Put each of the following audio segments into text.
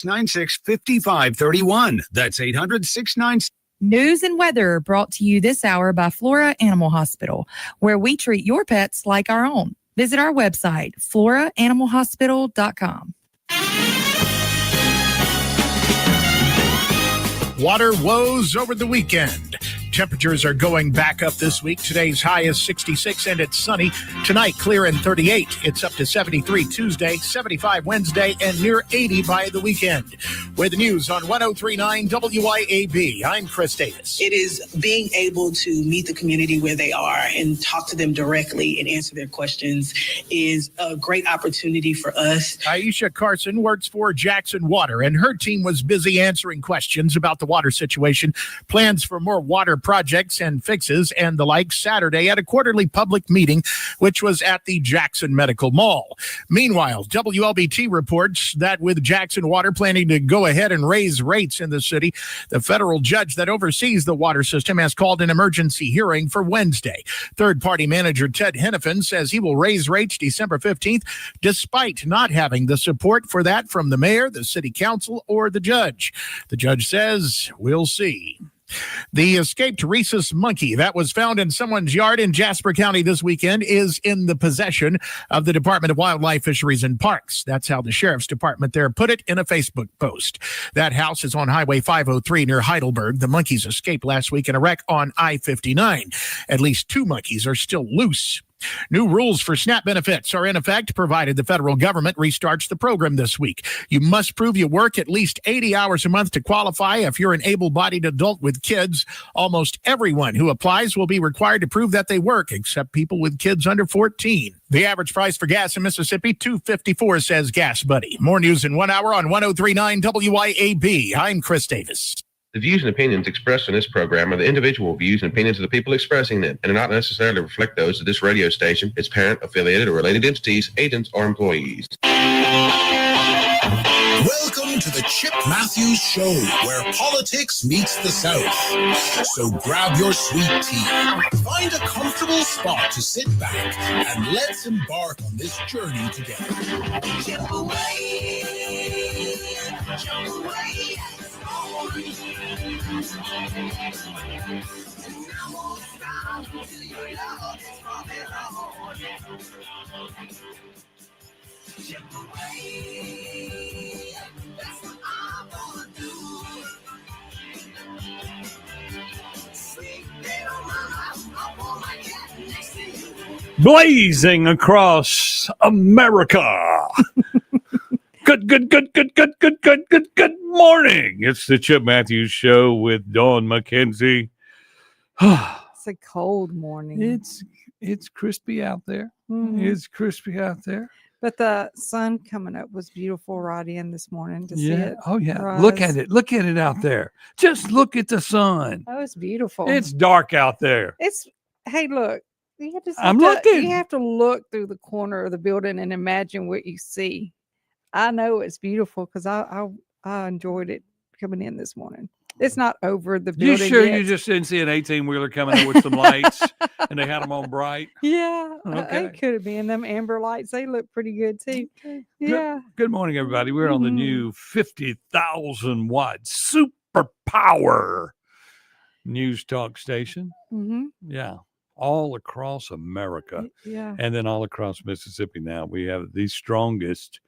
800-696-5531. That's 800-696. News and weather brought to you this hour by Flora Animal Hospital, where we treat your pets like our own. Visit our website, floraanimalhospital.com. Water woes over the weekend. Temperatures are going back up this week. Today's high is 66 and it's sunny. Tonight, clear and 38. It's up to 73 Tuesday, 75 Wednesday, and near 80 by the weekend. With the news on 103.9 WYAB, I'm Chris Davis. It is being able to meet the community where they are and talk to them directly and answer their questions is a great opportunity for us. Aisha Carson works for Jackson Water, and her team was busy answering questions about the water situation, plans for more water projects and fixes and the like Saturday at a quarterly public meeting, which was at the Jackson Medical Mall. Meanwhile, WLBT reports that with Jackson Water planning to go ahead and raise rates in the city, the federal judge that oversees the water system has called an emergency hearing for Wednesday. Third-party manager Ted Hennepin says he will raise rates December 15th, despite not having the support for that from the mayor, the city council, or the judge. The judge says, we'll see. The escaped rhesus monkey that was found in someone's yard in Jasper County this weekend is in the possession of the Department of Wildlife, Fisheries, and Parks. That's how the sheriff's department there put it in a Facebook post. That house is on Highway 503 near Heidelberg. The monkeys escaped last week in a wreck on I-59. At least 2 monkeys are still loose. New rules for SNAP benefits are in effect, provided the federal government restarts the program this week. You must prove you work at least 80 hours a month to qualify if you're an able-bodied adult with kids. Almost everyone who applies will be required to prove that they work, except people with kids under 14. The average price for gas in Mississippi, $2.54, says Gas Buddy. More news in 1 hour on 103.9 WYAB. I'm Chris Davis. The views and opinions expressed in this program are the individual views and opinions of the people expressing them and do not necessarily reflect those of this radio station, its parent, affiliated, or related entities, agents, or employees. Welcome to the Chip Matthews Show, where politics meets the South. So grab your sweet tea, find a comfortable spot to sit back, and let's embark on this journey together. Chip away, chip away. Blazing across America. Good morning. It's the Chip Matthews Show with Dawn McKenzie. It's a cold morning. It's crispy out there. Mm-hmm. It's crispy out there. But the sun coming up was beautiful right in this morning to see it. Oh, yeah. rise. Look at it. Look at it out there. Just look at the sun. Oh, it's beautiful. It's dark out there. Hey, look. I'm looking. You have to look through the corner of the building and imagine what you see. I know it's beautiful because I enjoyed it coming in this morning. It's not over the building. You sure yet. you just didn't see an 18-wheeler coming in with some lights and they had them on bright? Yeah, Okay. it could have been them amber lights. They look pretty good too. Okay. Yeah. Good morning, everybody. We're on the new 50,000 watt superpower news talk station. Mm-hmm. Yeah. All across America. Yeah. And then all across Mississippi now. We have the strongest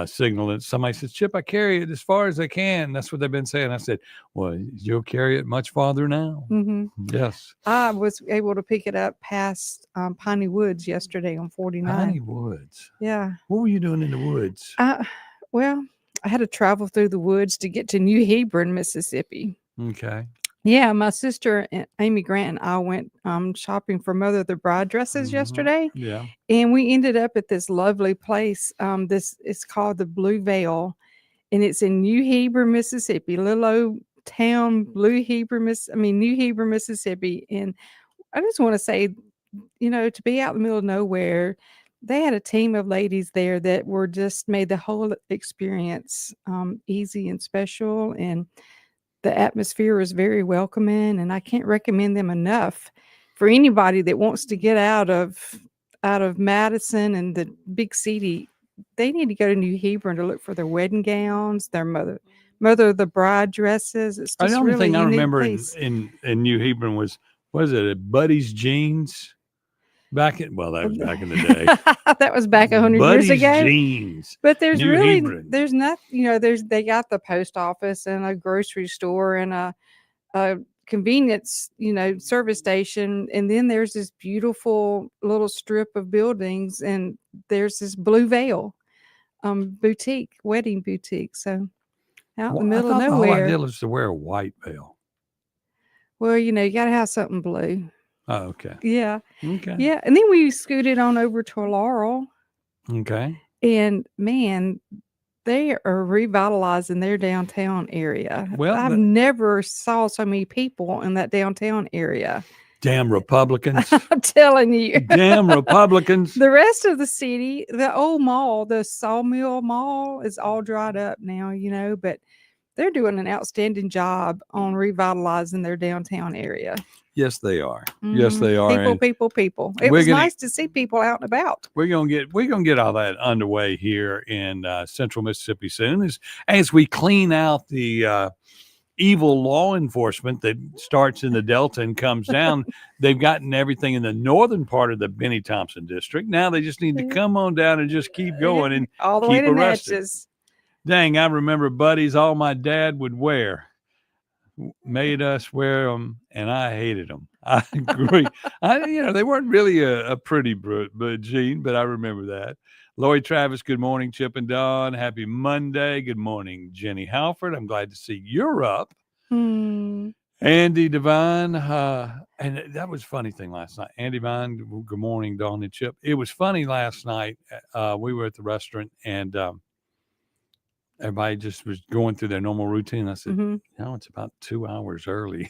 signal. And somebody says, Chip, I carry it as far as I can. That's what they've been saying. I said, well, you'll carry it much farther now. Mm-hmm. Yes. I was able to pick it up past Piney Woods yesterday on 49. Piney Woods. Yeah. What were you doing in the woods? Well, I had to travel through the woods to get to New Hebron, Mississippi. Okay. Yeah, my sister Amy Grant and I went shopping for Mother of the Bride dresses yesterday. Yeah. And we ended up at this lovely place. It's called the Blue Veil, and it's in New Hebron, Mississippi, little old town, New Hebron, Mississippi. And I just want to say, to be out in the middle of nowhere, they had a team of ladies there that were just made the whole experience easy and special, and the atmosphere is very welcoming, and I can't recommend them enough for anybody that wants to get out of Madison and the big city they need to go to New Hebron to look for their wedding gowns, their mother of the bride dresses. It's just The only really thing I unique remember place. in New Hebron was it at Buddy's Jeans? That was back in the day. That was back 100 Buddy's years ago. Jeans. But there's New really Hebron. there's not they got the post office and a grocery store and a convenience service station, and then there's this beautiful little strip of buildings, and there's this Blue Veil wedding boutique. So out in the middle of I thought the whole nowhere. idea was to wear a white veil. Well, you got to have something blue. Oh, okay. Yeah. Okay. Yeah. And then we scooted on over to Laurel, Okay. and man, they are revitalizing their downtown area. Well, I've never saw so many people in that downtown area. Damn Republicans. I'm telling you. Damn Republicans. The rest of the city, the old mall, the Sawmill Mall, is all dried up now, but they're doing an outstanding job on revitalizing their downtown area. Yes, they are. Yes, they are. People. It was nice to see people out and about. We're gonna get all that underway here in Central Mississippi soon as we clean out the evil law enforcement that starts in the Delta and comes down. They've gotten everything in the northern part of the Benny Thompson district. Now they just need to come on down and just keep going and all the keep way to arrested. Natchez. Dang, I remember buddies all my dad would wear. Made us wear them, and I hated them. I agree. They weren't really a pretty jean, but I remember that. Lloyd Travis, good morning. Chip and Dawn, happy Monday. Good morning, Jenny Halford. I'm glad to see you're up. Andy Devine, and that was a funny thing last night. Andy Devine, good morning, Dawn and Chip. It was funny last night. We were at the restaurant, and everybody just was going through their normal routine. I said, it's about 2 hours early.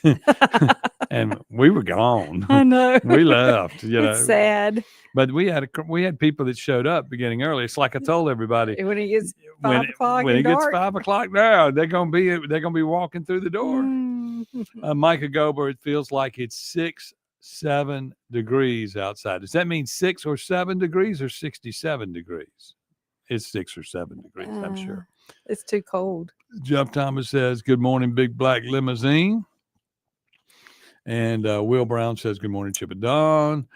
And we were gone. I know. We left, It's sad. But we had people that showed up beginning early. It's like I told everybody. When it gets 5 o'clock when it dark. gets 5 o'clock now, they're gonna be walking through the door. Micah Gober, it feels like it's 6-7 degrees outside. Does that mean 6 or 7 degrees or 67 degrees? It's 6 or 7 degrees, I'm sure. It's too cold. Jeff Thomas says, good morning, Big Black Limousine. And Will Brown says, good morning, Chip and Dawn.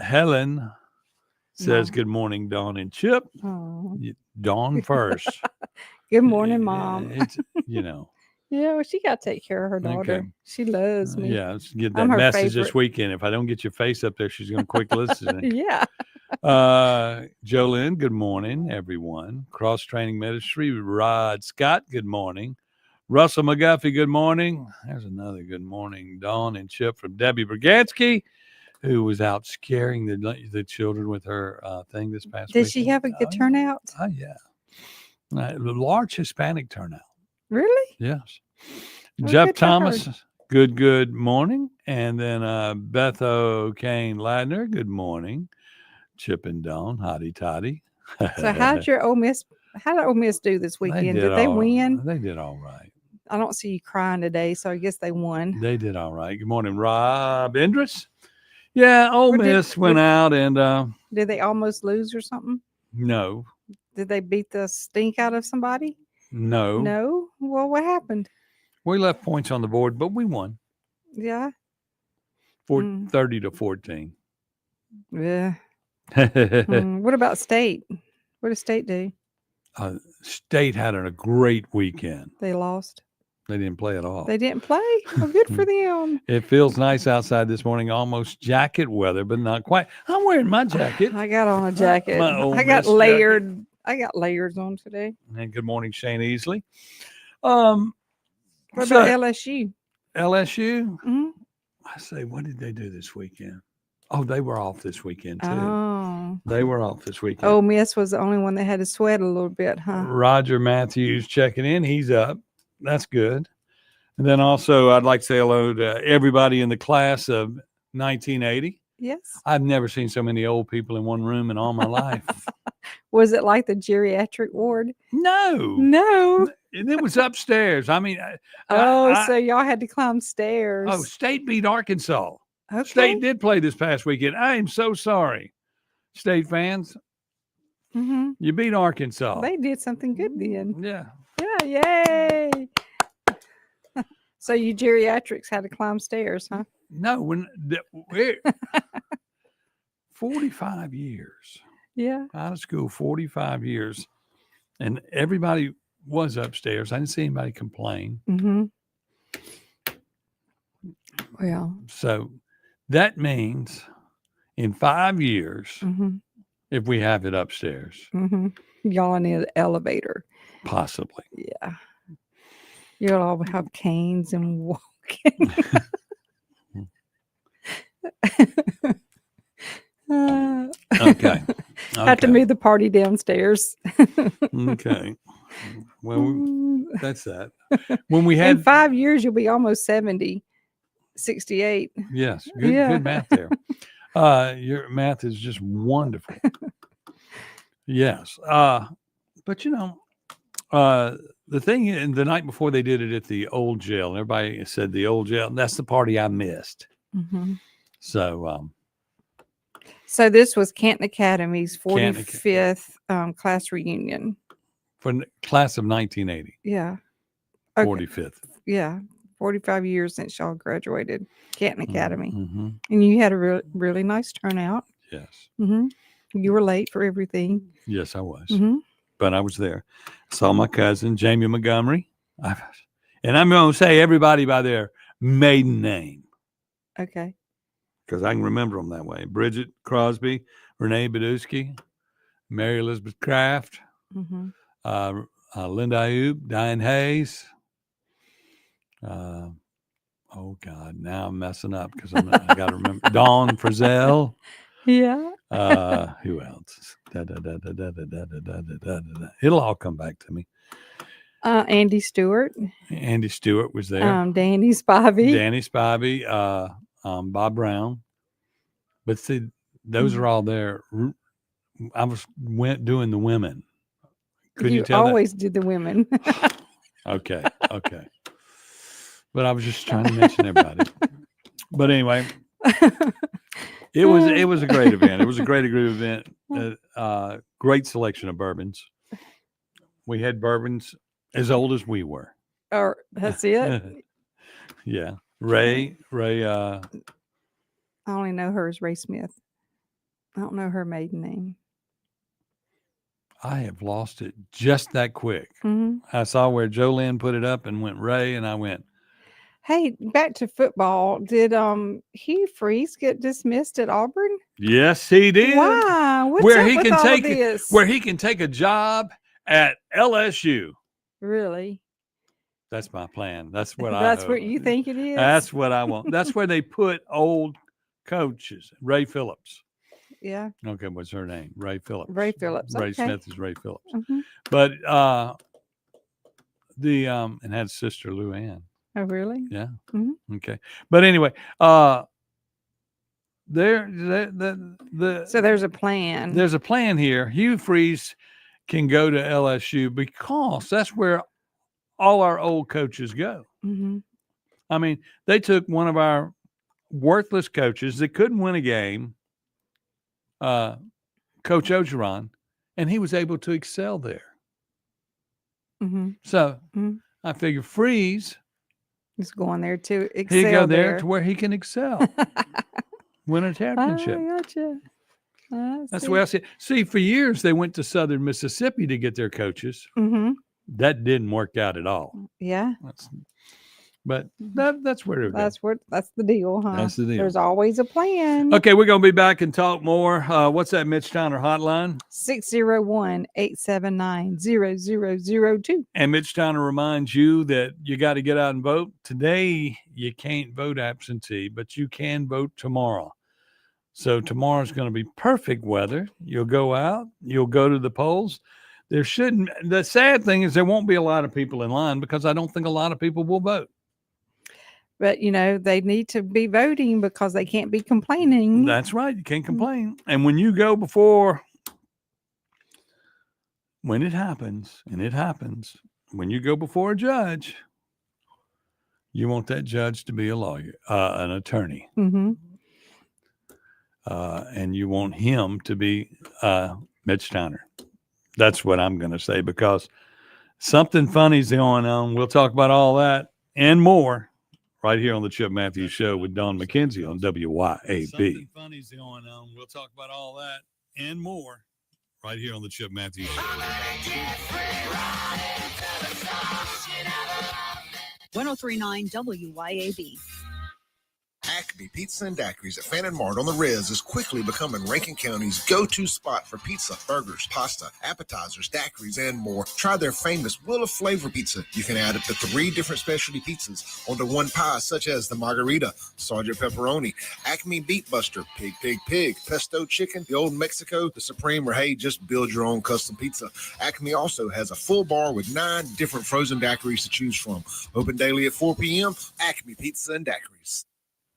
Helen says, good morning, Dawn and Chip. Dawn first. Good morning, Mom. It's, Yeah, well, she got to take care of her daughter. Okay. She loves me. Yeah, let's get that I'm her message this favorite. weekend. If I don't get your face up there, she's going to quick listen. Yeah. Jolynn, good morning, everyone. Cross Training Ministry, Rod Scott, good morning. Russell McGuffey, good morning. There's another good morning. Dawn and Chip from Debbie Bragansky, who was out scaring the children with her thing this past week. Did she have a good turnout? Oh, yeah. Large Hispanic turnout. Really? Yes. Well, Jeff good for her. Thomas, good morning. And then Beth O'Kane Ladner, good morning. Chip and Dawn, hotty toddy. So how did Ole Miss do this weekend? Did they win? They did all right. I don't see you crying today, so I guess they won. They did all right. Good morning, Rob Indris. Yeah, Ole Miss went out and Did they almost lose or something? no. Did they beat the stink out of somebody? No. No. Well, what happened? We left points on the board, but we won. Yeah. 30-14. Yeah. What about State? What did State do? State had a great weekend. They lost. They didn't play at all. They didn't play? Well, good for them. It feels nice outside this morning, almost jacket weather, but not quite. I'm wearing my jacket. I got on a jacket. My Ole I got Miss layered. jacket. I got layers on today. And good morning, Shane Easley. What So- about LSU? LSU? Mhm. I say, what did they do this weekend? Oh, they were off this weekend, too. Oh. They were off this weekend. Ole Miss was the only one that had to sweat a little bit, huh? Roger Matthews checking in. He's up. That's good. And then also, I'd like to say hello to everybody in the class of 1980. Yes. I've never seen so many old people in one room in all my life. Was it like the geriatric ward? No. No. It was upstairs. I mean, So y'all had to climb stairs. State beat Arkansas. Okay. State did play this past weekend. I am so sorry, State fans. Mm-hmm. You beat Arkansas. They did something good then. Yeah. Yeah, yay. So you geriatrics had to climb stairs, huh? No, 45 years Yeah. out of school, 45 years. And everybody was upstairs. I didn't see anybody complain. Mm-hmm. Well. So that means in 5 years, Mm-hmm. if we have it upstairs, Mm-hmm. Y'all need an elevator. possibly. Yeah. You'll all have canes and walking. Okay. Have to move the party downstairs. Okay. Well, that's that. When we had In 5 years, you'll be almost 70, 68. yes, good, Yeah. good math there. Your math is just wonderful. Yes. But the thing is, the night before they did it at the old jail, and everybody said the old jail, and that's the party I missed. Mm-hmm. So So this was Canton Academy's Canton 45th class reunion. for the class of 1980, Yeah. Okay. 45th. Yeah. 45 years since y'all graduated Canton Academy. Mm-hmm. And you had a really nice turnout. Yes. Mm-hmm. You were late for everything. Yes, I was. Mm-hmm. But I was there. Saw my cousin, Jamie Montgomery. And I'm going to say everybody by their maiden name Okay. because I can remember them that way. Bridget Crosby, Renee Badusky, Mary Elizabeth Kraft, Mm-hmm. Linda Ayub, Diane Hayes. Oh, God, now I'm messing up because I got to remember. Dawn Frizzell. Yeah. Who else? It'll all come back to me. Andy Stewart. Andy Stewart was there. Danny Spivey. Danny Spivey, Bob Brown. But see, those are all there. I went doing the women. Could you tell always did the women. that? Okay. But I was just trying to mention everybody. But anyway, it was a great event. It was a great event. Great selection of bourbons. We had bourbons as old as we were. Or that's it. Yeah. Ray. I only know her as Ray Smith. I don't know her maiden name. I have lost it just that quick. Mm-hmm. I saw where Jolynn put it up and went Ray, and I went, Hey, back to football. Did Hugh Freeze get dismissed at Auburn? yes, he did. Why? What's Where up he with can all take this? where he can take a job at LSU. Really? That's my plan. That's what That's I. what you think it is? That's what I want. That's where they put old coaches. Ray Phillips. Yeah. Okay, what's her name? Ray Phillips. Ray Phillips. Ray Okay. Smith is Ray Phillips. Mm-hmm. But and had a sister Lou Ann. Oh, really? Yeah. Mhm. Okay. But anyway, the So there's a plan. there's a plan here. Hugh Freeze can go to LSU because that's where all our old coaches go. Mm-hmm. I mean, they took one of our worthless coaches that couldn't win a game, Coach Ogeron, and he was able to excel there. Mm-hmm. So Mhm. I figure Freeze, He's going there to excel. he go there there to where he can excel, win a championship. I gotcha. That's the way I see it. See, for years they went to Southern Mississippi to get their coaches. Mm-hmm. That didn't work out at all. Yeah. But that's where it goes. That's the deal, huh? That's the deal. There's always a plan. Okay, we're gonna be back and talk more. What's that Mitch Towner hotline? 601-879-0002. And Mitch Towner reminds you that you got to get out and vote. Today you can't vote absentee, but you can vote tomorrow. So tomorrow's going to be perfect weather. You'll go out, you'll go to the polls. The sad thing is there won't be a lot of people in line because I don't think a lot of people will vote. But, they need to be voting because they can't be complaining. That's right. You can't complain. And when you go before, when it happens, and it happens, when you go before a judge, you want that judge to be a lawyer, an attorney. Mm-hmm. And you want him to be Mitch Steiner. That's what I'm going to say, because something funny's going on. We'll talk about all that and more right here on the Chip Matthews Show with Don McKenzie on WYAB. Something funny's going on. We'll talk about all that and more right here on the Chip Matthews Show. 1039 WYAB. Acme Pizza and Daiquiris at Fannin Mart on the Res is quickly becoming Rankin County's go-to spot for pizza, burgers, pasta, appetizers, daiquiris, and more. Try their famous Wheel of Flavor pizza. You can add up to 3 different specialty pizzas onto one pie, such as the Margarita, Sergeant Pepperoni, Acme Beet Buster, Pig, Pesto Chicken, the Old Mexico, the Supreme, or hey, just build your own custom pizza. Acme also has a full bar with 9 different frozen daiquiris to choose from. Open daily at 4 p.m. Acme Pizza and Daiquiris.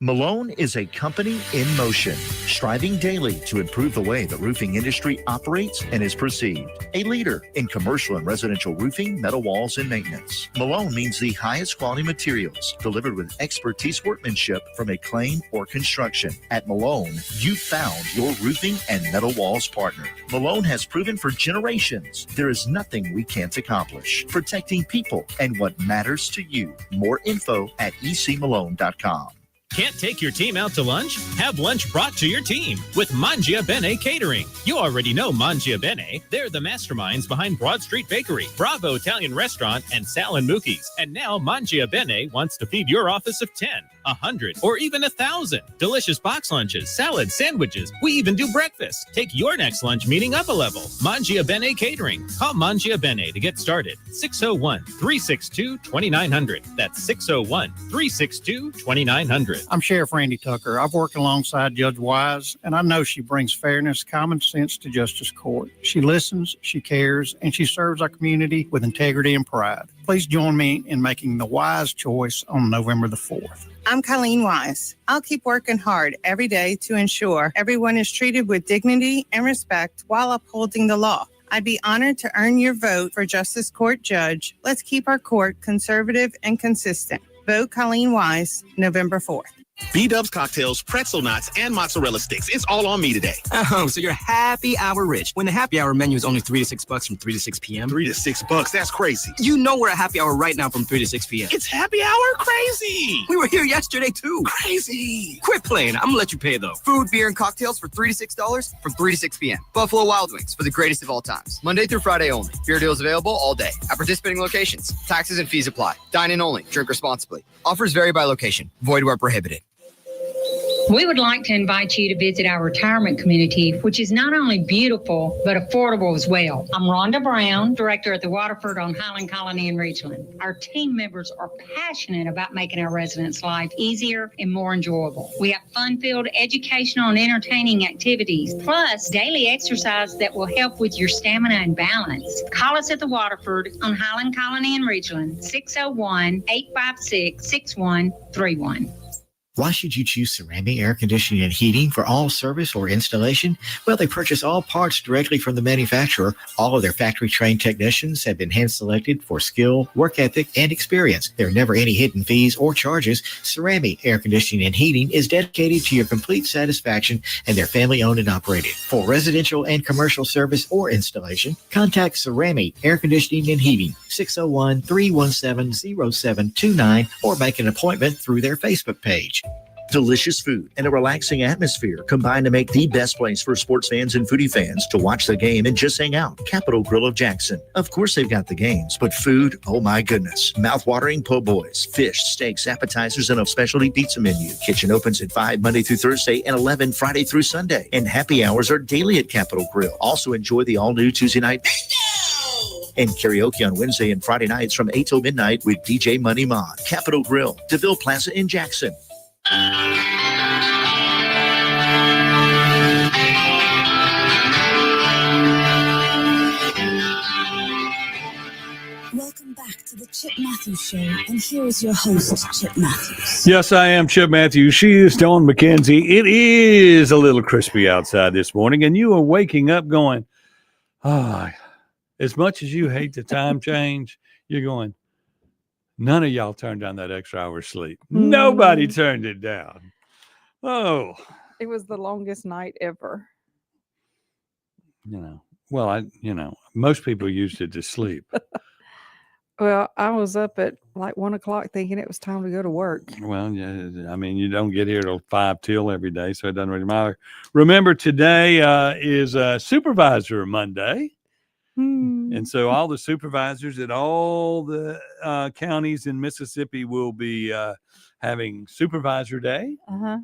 Malone is a company in motion, striving daily to improve the way the roofing industry operates and is perceived. A leader in commercial and residential roofing, metal walls, and maintenance. Malone means the highest quality materials delivered with expertise workmanship from acclaim or construction. At Malone, you found your roofing and metal walls partner. Malone has proven for generations there is nothing we can't accomplish. Protecting people and what matters to you. More info at ecmalone.com. Can't take your team out to lunch? Have lunch brought to your team with Mangia Bene Catering. You already know Mangia Bene. They're the masterminds behind Broad Street Bakery, Bravo Italian Restaurant, and Sal and Mookie's. And now Mangia Bene wants to feed your office of 10, 100, or even 1,000. Delicious box lunches, salads, sandwiches. We even do breakfast. Take your next lunch meeting up a level. Mangia Bene Catering. Call Mangia Bene to get started. 601-362-2900. That's 601-362-2900. I'm Sheriff Randy Tucker. I've worked alongside Judge Wise, and I know she brings fairness, common sense to Justice Court. She listens, she cares, and she serves our community with integrity and pride. Please join me in making the wise choice on November the 4th. I'm Colleen Wise. I'll keep working hard every day to ensure everyone is treated with dignity and respect while upholding the law. I'd be honored to earn your vote for Justice Court Judge. Let's keep our court conservative and consistent. Vote Colleen Wise, November 4th. B-Dubs cocktails, pretzel knots, and mozzarella sticks. It's all on me today. Oh, so you're happy hour rich when the happy hour menu is only $3 to $6 from 3 to 6 p.m. $3 to $6? That's crazy. You know we're at happy hour right now from 3 to 6 p.m. It's happy hour crazy. We were here yesterday too. Crazy. Quit playing. I'm gonna let you pay though. Food, beer, and cocktails for $3 to $6 from 3 to 6 p.m. Buffalo Wild Wings for the greatest of all times. Monday through Friday only. Beer deals available all day at participating locations. Taxes and fees apply. Dine in only. Drink responsibly. Offers vary by location. Void where prohibited. We would like to invite you to visit our retirement community, which is not only beautiful, but affordable as well. I'm Rhonda Brown, director at the Waterford on Highland Colony in Ridgeland. Our team members are passionate about making our residents' life easier and more enjoyable. We have fun-filled educational and entertaining activities, plus daily exercise that will help with your stamina and balance. Call us at the Waterford on Highland Colony in Ridgeland, 601-856-6131. Why should you choose Cerami Air Conditioning and Heating for all service or installation? Well, they purchase all parts directly from the manufacturer. All of their factory-trained technicians have been hand-selected for skill, work ethic, and experience. There are never any hidden fees or charges. Cerami Air Conditioning and Heating is dedicated to your complete satisfaction, and they're family-owned and operated. For residential and commercial service or installation, contact Cerami Air Conditioning and Heating, 601-317-0729, or make an appointment through their Facebook page. Delicious food and a relaxing atmosphere combine to make the best place for sports fans and foodie fans to watch the game and just hang out. Capitol Grill of Jackson. Of course they've got the games, but food, oh my goodness. Mouth-watering po' boys, fish, steaks, appetizers, and a specialty pizza menu. Kitchen opens at 5 Monday through Thursday and 11 Friday through Sunday. And happy hours are daily at Capitol Grill. Also enjoy the all-new Tuesday night and karaoke on Wednesday and Friday nights from 8 till midnight with DJ Money Mod. Capitol Grill, DeVille Plaza in Jackson. Welcome back to the Chip Matthews Show, and here is your host, Chip Matthews. Yes, I am Chip Matthews. She is Dawn McKenzie. It is a little crispy outside this morning, and you are waking up going, as much as you hate the time change, you're going, none of y'all turned down that extra hour of sleep. Nobody turned it down. Oh. It was the longest night ever. You know, Well, most people used it to sleep. Well, I was up at like 1 o'clock thinking it was time to go to work. Well, yeah, I mean, you don't get here till 5 till every day, so it doesn't really matter. Remember, today is Supervisor Monday. And so all the supervisors at all the counties in Mississippi will be having Supervisor Day. Uh-huh.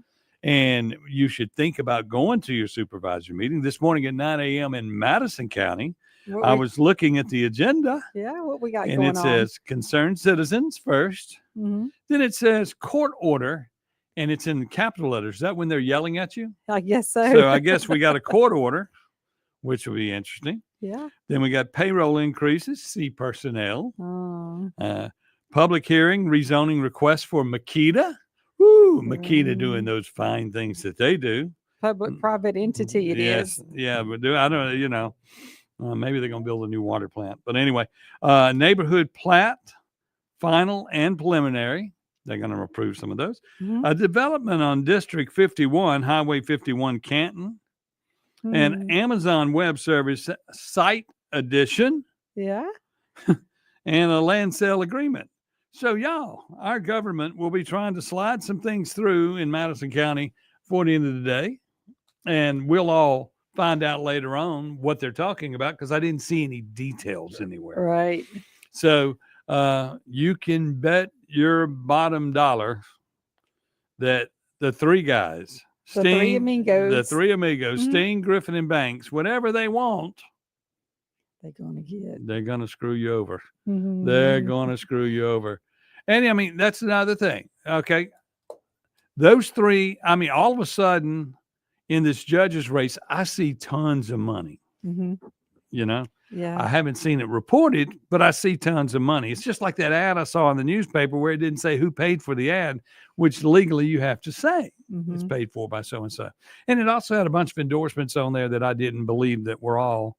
And you should think about going to your supervisor meeting this morning at 9 a.m. in Madison County. I was looking at the agenda. Yeah, what we got and going it on? says concerned citizens first. Mm-hmm. Then it says court order, and it's in capital letters. Is that when they're yelling at you? I guess so. So I guess we got a court order, which will be interesting. Yeah. Then we got payroll increases, see personnel. Oh. Public hearing, rezoning request for Makita. Woo, Makita doing those fine things that they do. Public-private entity it is. Yeah, but I don't maybe they're going to build a new water plant. But anyway, neighborhood plat, final and preliminary. They're going to approve some of those. Mm-hmm. A development on District 51, Highway 51, Canton. And Amazon Web Service site addition. Yeah. And a land sale agreement. So, y'all, our government will be trying to slide some things through in Madison County before the end of the day. And we'll all find out later on what they're talking about because I didn't see any details anywhere. Right. So you can bet your bottom dollar that the three guys, The three amigos. Sting, Griffin, and Banks, whatever they want, they're going to get. They're going to screw you over. Mhm. They're going to screw you over. And I mean, that's another thing. Okay. Those three, I mean, all of a sudden in this judge's race, I see tons of money. Mm-hmm. You know, Yeah. I haven't seen it reported, but I see tons of money. It's just like that ad I saw in the newspaper where it didn't say who paid for the ad, which legally you have to say it's Mhm. paid for by so and so. And it also had a bunch of endorsements on there that I didn't believe that were all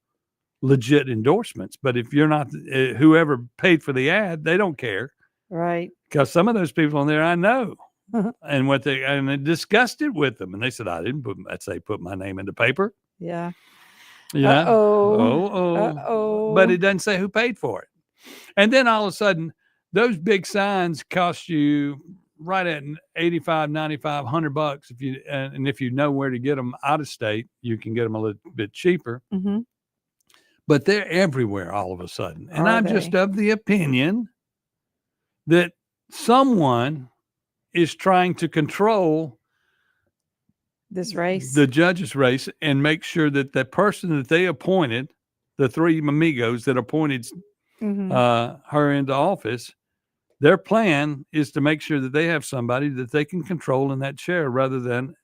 legit endorsements. But if you're not, whoever paid for the ad, they don't care Right. because some of those people on there I know. And I discussed it with them, and they said I didn't put my name in the paper. Yeah. Yeah. Uh-oh. Uh-oh. But it doesn't say who paid for it. And then all of a sudden, those big signs cost you right at $85, $95, $100 if you and if you know where to get them out of state, you can get them a little bit cheaper. Mm-hmm. But they're everywhere all of a sudden. And Are I'm they? just of the opinion that someone is trying to control This race. the judge's race and make sure that the person that they appointed, the three amigos that appointed Mhm. her into office, their plan is to make sure that they have somebody that they can control in that chair rather than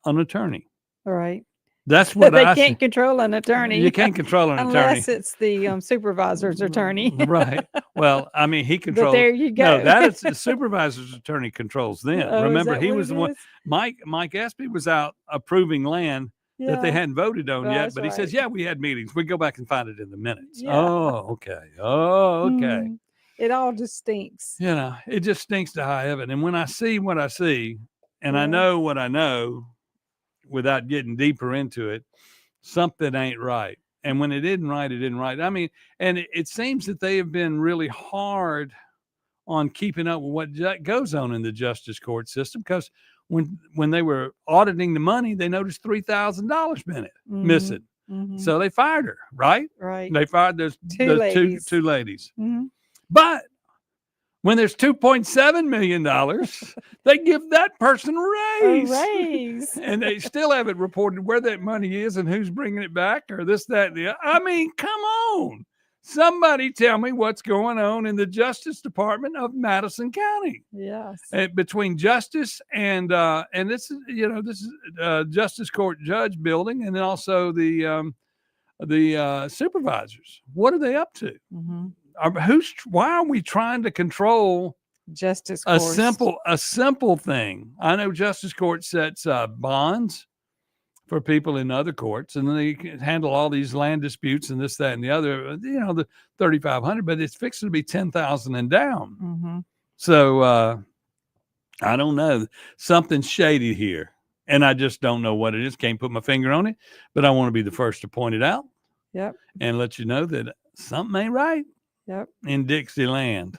an attorney. Right. That's what they I can't control an attorney. You can't control an unless attorney. it's the supervisor's attorney. Right. Well, I mean, he controls. there you go. No, that is the supervisor's attorney controls them. Oh, is Remember, that he what was it the one. is? Mike Espy was out approving land that they Yeah. hadn't voted on yet, That's but he says, right. "Yeah, we had meetings. We go back and find it in the minutes." Yeah. Oh, okay. Oh, okay. Mm. It all just stinks. You know, it just stinks to high heaven. And when I see what I see, and I Yeah. know what I know, without getting deeper into it, something ain't right. And when it isn't right, it isn't right. I mean, and it seems that they have been really hard on keeping up with what goes on in the justice court system because when they were auditing the money, they noticed $3,000 missing. Mhm. So they fired her, right? Right. They fired those Two ladies. two ladies. Mhm. But when there's $2.7 million, they give that person a raise. A raise. And they still haven't reported where that money is and who's bringing it back or this, that, and the other. I mean, come on. Somebody tell me what's going on in the Justice Department of Madison County. Yes. Between justice and this is Justice Court Judge building and then also the supervisors. What are they up to? Mm-hmm. Why are we trying to control Justice a courts. simple thing? I know Justice Court sets bonds for people in other courts, and then they can handle all these land disputes and this, that, and the other. You know, the $3,500, but it's fixing to be $10,000 and down. Mm-hmm. So I don't know. Something's shady here, and I just don't know what it is. Can't put my finger on it, but I want to be the first to point it out. Yep. and let you know that something ain't right Yep. in Dixieland.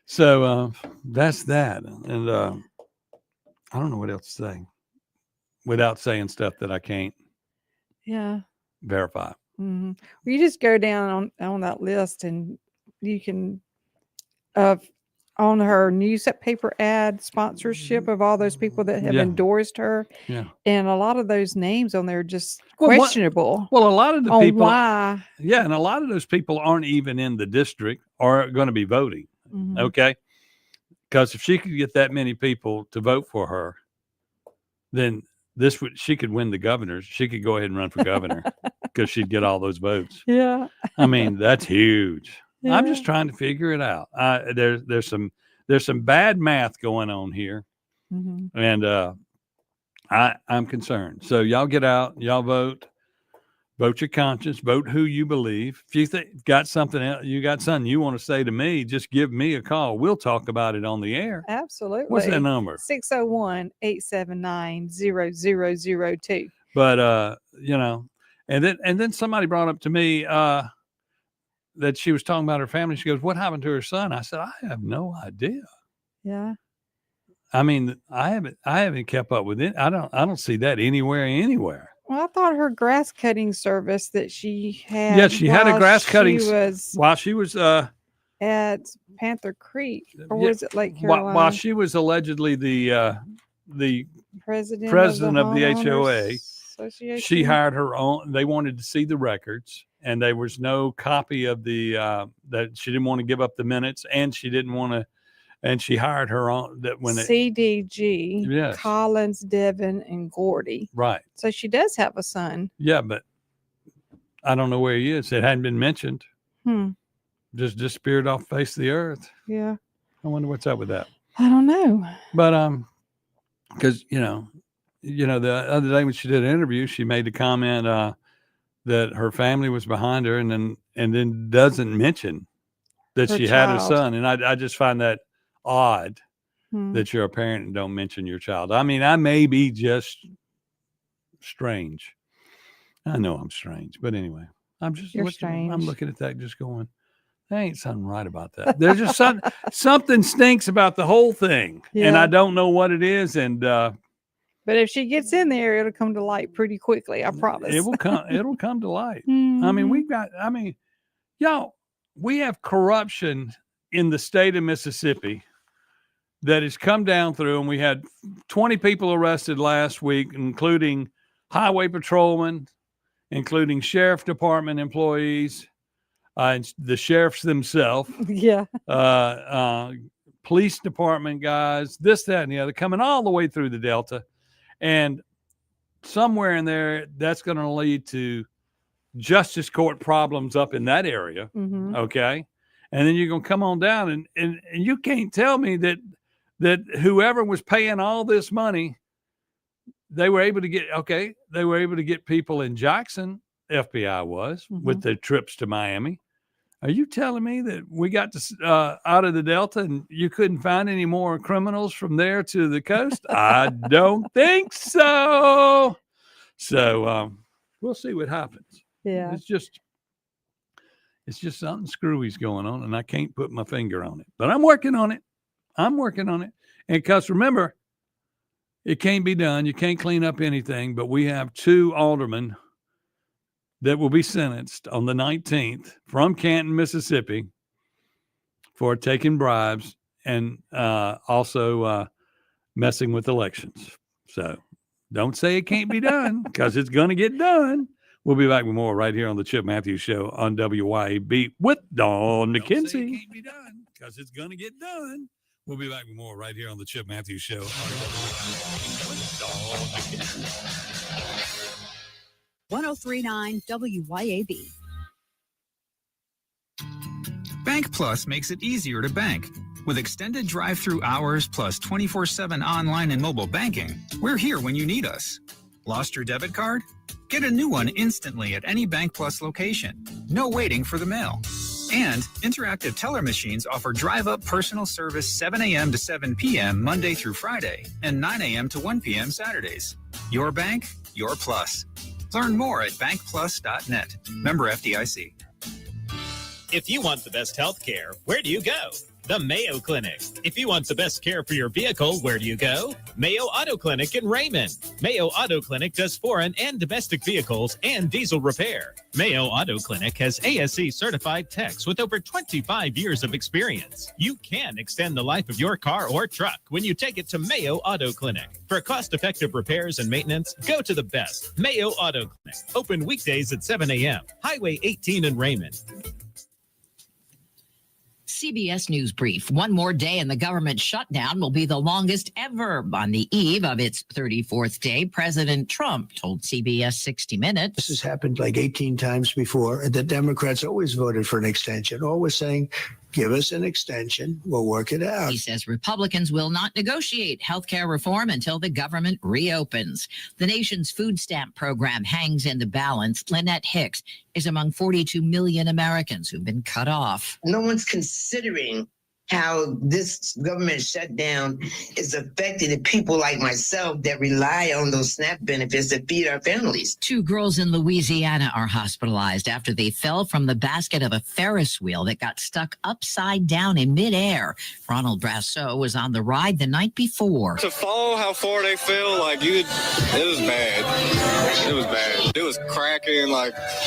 So that's that. And I don't know what else to say without saying stuff that I can't Yeah. verify. Mm-hmm. Well, you just go down on that list and you can, on her newspaper ad sponsorship of all those people that have Yeah. endorsed her. Yeah. And a lot of those names on there are just Well, what- questionable. Well, a lot of the on people, why. yeah, and a lot of those people aren't even in the district or going to be voting. Mhm. Okay, because if she could get that many people to vote for her, then she could win the governors. She could go ahead and run for governor because she'd get all those votes. Yeah. I mean, that's huge. I'm Yeah. just trying to figure it out. There's some bad math going on here, Mhm. and I'm concerned. So y'all get out, y'all vote your conscience, vote who you believe. If you got something else, you got something you want to say to me, just give me a call. We'll talk about it on the air. Absolutely. What's that number? 601-879-0002. But and then somebody brought up to me that she was talking about her family. She goes, "What happened to her son?" I said, "I have no idea." Yeah. I mean, I haven't kept up with it. I don't see that anywhere. Well, I thought her grass cutting service that she had. Yeah, she had a while grass cutting she was while she was at Panther Creek, or was it Lake Carolina? while she was allegedly the president of the Homeowners HOA. Association? She hired her own. They wanted to see the records, and there was no copy of the that she didn't want to give up the minutes, and she didn't want to. And she hired her own. That when CDG, Yes. Collins, Devin, and Gordy. right, So she does have a son. yeah, but I don't know where he is. It hadn't been mentioned. Just disappeared off the face of the earth. Yeah. I wonder what's up with that. I don't know. But because the other day when she did an interview, she made the comment that her family was behind her, and then doesn't mention that Her she had a child. son, and I just find that odd Hmm. that you're a parent and don't mention your child. I mean, I may be just strange. I know I'm strange, but anyway, I'm just You're looking. I'm strange. looking at that, just going, there ain't something right about that. There's just something stinks about the whole thing, and Yeah. I don't know what it is. And But if she gets in there, it'll come to light pretty quickly. I promise. it will come. It'll come to light. I mean, Mhm. y'all, we have corruption in the state of Mississippi that has come down through, and we had 20 people arrested last week, including highway patrolmen, including sheriff department employees, and the sheriffs themselves, Yeah. police department guys, this, that, and the other, coming all the way through the Delta. And somewhere in there, that's going to lead to justice court problems up in that area. Mhm. Okay. And then you're going to come on down, and you can't tell me that whoever was paying all this money, they were able to get people in Jackson, FBI was, with their trips to Miami. Are you telling me that we got to out of the Delta and you couldn't find any more criminals from there to the coast? I don't think so. So we'll see what happens. Yeah. It's just something screwy's going on, and I can't put my finger on it. But I'm working on it. And because remember, it can't be done. You can't clean up anything. But we have 2 aldermen that will be sentenced on the 19th from Canton, Mississippi, for taking bribes and also messing with elections. So don't say it can't be done, because it's going to get done. We'll be back with more right here on the Chip Matthews Show on WYAB with Dawn McKenzie. Don't say it can't be done, because it's going to get done. We'll be back with more right here on the Chip Matthews Show on WYAB with Dawn McKenzie. 1039 WYAB. Bank Plus makes it easier to bank. With extended drive-through hours plus 24/7 online and mobile banking, we're here when you need us. Lost your debit card? Get a new one instantly at any Bank Plus location. No waiting for the mail. And interactive teller machines offer drive-up personal service 7 a.m. to 7 p.m. Monday through Friday and 9 a.m. to 1 p.m. Saturdays. Your bank, your plus. Learn more at bankplus.net. Member FDIC. If you want the best health care, where do you go? The Mayo Clinic. If you want the best care for your vehicle, where do you go? Mayo Auto Clinic in Raymond. Mayo Auto Clinic does foreign and domestic vehicles and diesel repair. Mayo Auto Clinic has ASE certified techs with over 25 years of experience. You can extend the life of your car or truck when you take it to Mayo Auto Clinic. For cost-effective repairs and maintenance, go to the best, Mayo Auto Clinic. Open weekdays at 7 a.m. Highway 18 in Raymond. CBS News Brief. One more day and the government shutdown will be the longest ever. On the eve of its 34th day, President Trump told CBS 60 Minutes. This has happened like 18 times before, and the Democrats always voted for an extension, always saying, give us an extension, we'll work it out. He says Republicans will not negotiate health care reform until the government reopens. The nation's food stamp program hangs in the balance. Lynette Hicks is among 42 million Americans who've been cut off. No one's considering how this government shutdown is affecting the people like myself that rely on those SNAP benefits to feed our families. 2 girls in Louisiana are hospitalized after they fell from the basket of a Ferris wheel that got stuck upside down in midair. Ronald Brasso was on the ride the night before. To follow how far they fell, it was bad. It was bad. It was cracking.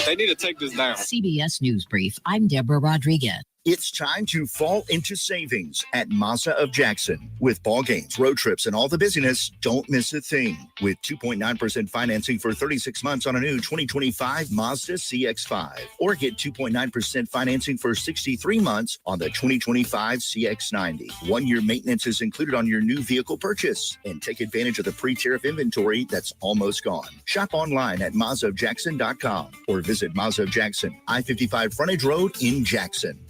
They need to take this down. CBS News Brief. I'm Deborah Rodriguez. It's time to fall into savings at Mazda of Jackson. With ball games, road trips, and all the busyness, don't miss a thing. With 2.9% financing for 36 months on a new 2025 Mazda CX-5. Or get 2.9% financing for 63 months on the 2025 CX-90. 1-year maintenance is included on your new vehicle purchase. And take advantage of the pre-tariff inventory that's almost gone. Shop online at MazdaofJackson.com or visit Mazda of Jackson, I-55 Frontage Road in Jackson.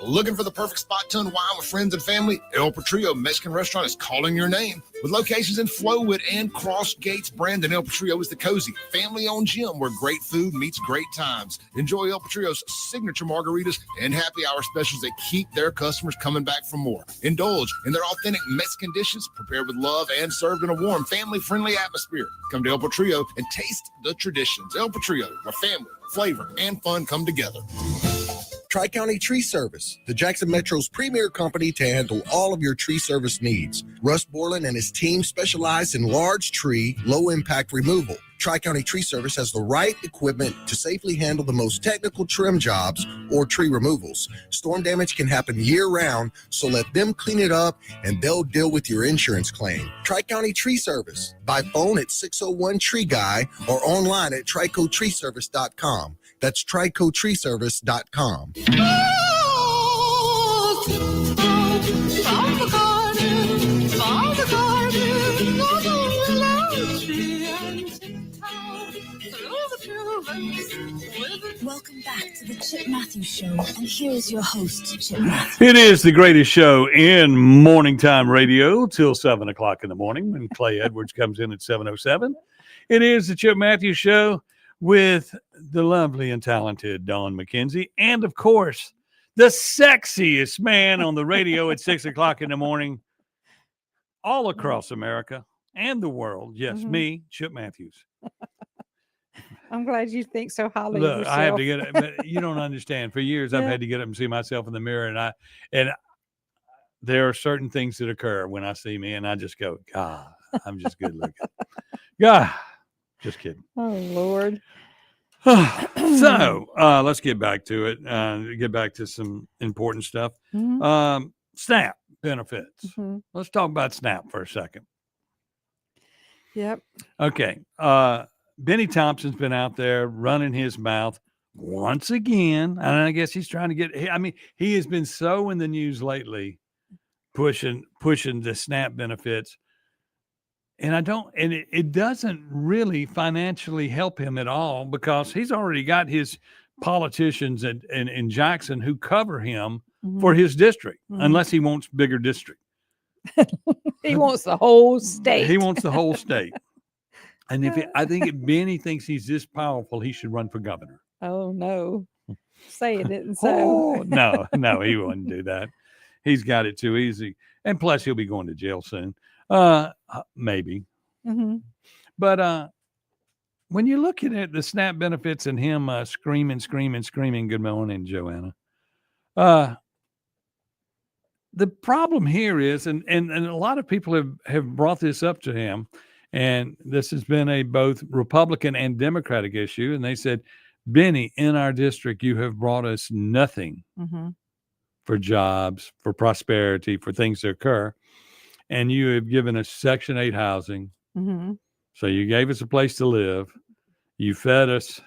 Looking for the perfect spot to unwind with friends and family? El Patrio Mexican Restaurant is calling your name. With locations in Flowood and Cross Gates, Brandon, El Patrio is the cozy, family-owned gym where great food meets great times. Enjoy El Patrio's signature margaritas and happy hour specials that keep their customers coming back for more. Indulge in their authentic Mexican dishes prepared with love and served in a warm, family-friendly atmosphere. Come to El Patrio and taste the traditions. El Patrio, where family, flavor, and fun come together. Tri-County Tree Service, the Jackson Metro's premier company to handle all of your tree service needs. Russ Borland and his team specialize in large tree, low-impact removal. Tri-County Tree Service has the right equipment to safely handle the most technical trim jobs or tree removals. Storm damage can happen year-round, so let them clean it up and they'll deal with your insurance claim. Tri-County Tree Service, by phone at 601-TREE-GUY or online at tricotreeservice.com. That's tricotreeservice.com. Welcome back to the Chip Matthews Show, and here is your host, Chip Matthews. It is the greatest show in morning time radio till 7 o'clock in the morning when Clay Edwards comes in at 7:07. It is the Chip Matthews Show with the lovely and talented Dawn McKenzie, and of course, the sexiest man on the radio at 6 o'clock in the morning, all across America and the world. Yes, me, Chip Matthews. I'm glad you think so highly of Look, yourself. I have to get it, but you don't understand. For years, I've had to get up and see myself in the mirror, and there are certain things that occur when I see me, and I just go, God, I'm just good looking. God. Just kidding. Oh, Lord. So let's get back to it. Get back to some important stuff. Mm-hmm. SNAP benefits. Mm-hmm. Let's talk about SNAP for a second. Yep. Okay. Benny Thompson's been out there running his mouth once again. And I guess he's trying to he has been so in the news lately, pushing the SNAP benefits. And it doesn't really financially help him at all because he's already got his politicians in Jackson who cover him for his district, unless he wants bigger district. He wants the whole state. He wants the whole state. And if Benny thinks he's this powerful, he should run for governor. Oh, no. Say it didn't so. No, he wouldn't do that. He's got it too easy. And plus, he'll be going to jail soon. Maybe. Mm-hmm. But when you're looking at the SNAP benefits and him screaming, good morning, Joanna. The problem here is, and a lot of people have brought this up to him, and this has been a both Republican and Democratic issue. And they said, Benny, in our district, you have brought us nothing for jobs, for prosperity, for things to occur. And you have given us Section 8 housing. So you gave us a place to live. You fed us.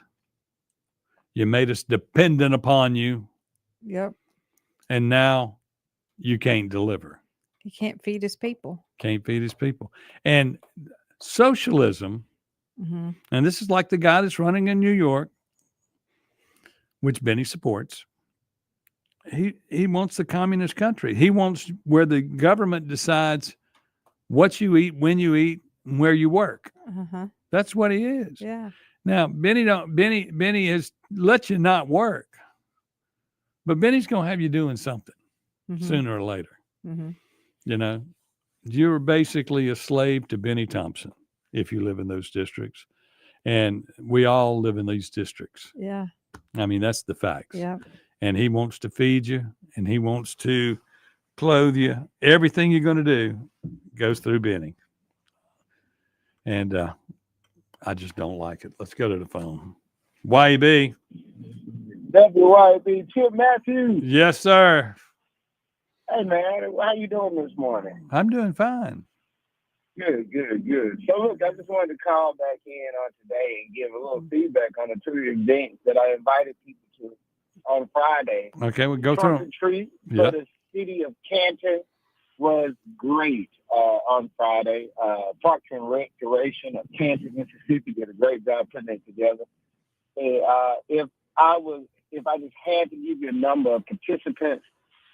You made us dependent upon you. Yep. And now you can't deliver. He can't feed his people. Can't feed his people. And socialism, and this is like the guy that's running in New York, which Benny supports. He wants the communist country. He wants where the government decides what you eat, when you eat, and where you work. That's what he is. Yeah. Now, Benny has let you not work, but Benny's going to have you doing something sooner or later. You know, you're basically a slave to Benny Thompson if you live in those districts. And we all live in these districts. Yeah. I mean, that's the facts. Yeah. And he wants to feed you, and he wants to clothe you. Everything you're going to do goes through Benny. And I just don't like it. Let's go to the phone. YB. WYB, Chip Matthews. Yes, sir. Hey, man, how you doing this morning? I'm doing fine. Good. So, look, I just wanted to call back in on today and give a little feedback on the two events that I invited people to on Friday. Okay, we'll go through them. Treat for the city of Canton was great on Friday. Parks and Recreation of Canton, Mississippi did a great job putting it together. If I just had to give you a number of participants,